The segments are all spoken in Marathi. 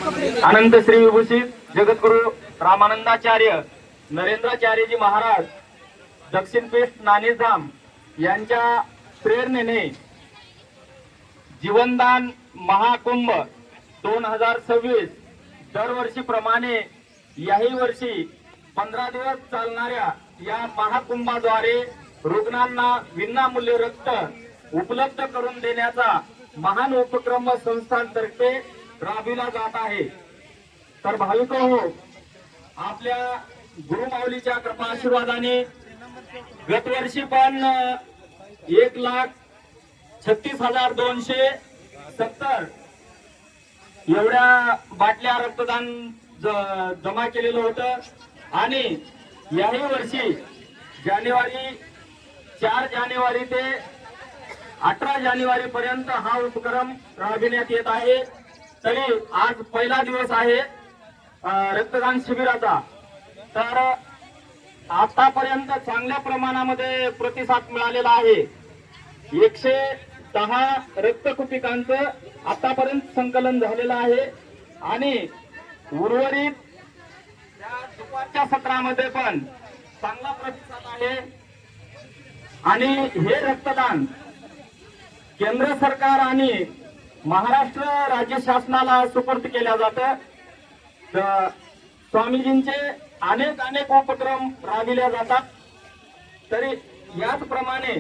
अनंत श्री विभूषित जगद्गुरु रामानंदाचार्य नरेंद्राचार्यजी महाराज दक्षिण पेठ नाणेधाम यांच्या प्रेरणेने जीवनदान महाकुंभ 2026 दरवर्षीप्रमाणे याही वर्षी 15 दिवस चालणाऱ्या या महाकुंभाद्वारे रुग्णांना विनामूल्य रक्त उपलब्ध करून देण्याचा महान उपक्रम संस्थांतर्फे राबविला जात आहे। तर भाविको, आपल्या गुरुमाऊलीच्या कृपा आशीर्वादाने गतवर्षी पण 1,36,270 एवढ्या बाटल्या रक्तदान जमा केलेलं होतं आणि याही वर्षी 4 जानेवारी ते 18 जानेवारी पर्यंत हा उपक्रम राबविण्यात येत आहे। तरी आज पहिला दिवस आहे रक्तदान शिबिराचा। तर आतापर्यंत चांगल्या प्रमाणामध्ये प्रतिसाद मिळालेला आहे। 110 रक्तकुपिकांचं आतापर्यंत संकलन झालेलं आहे आणि उर्वरित त्या दुपारच्या सत्रामध्ये पण चांगला प्रतिसाद आहे। आणि हे रक्तदान केंद्र सरकार आणि महाराष्ट्र राज्य शासनाला सुपूर्द केल्या जातं। स्वामीजींचे अनेक उपक्रम राबविले जातात। तरी याचप्रमाणे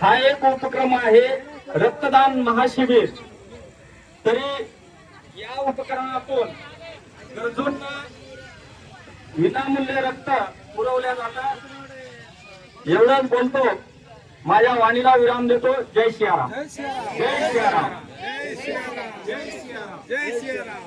हा एक उपक्रम आहे रक्तदान महाशिबिर। तरी या उपक्रमातून गरजूंना विनामूल्य रक्त पुरवल्या जातात। एवढंच बोलतो, माझ्या वाणीला विराम देतो। जय सियाराम, जय सियाराम, जय सियाराम, जय सियाराम, जय सियाराम।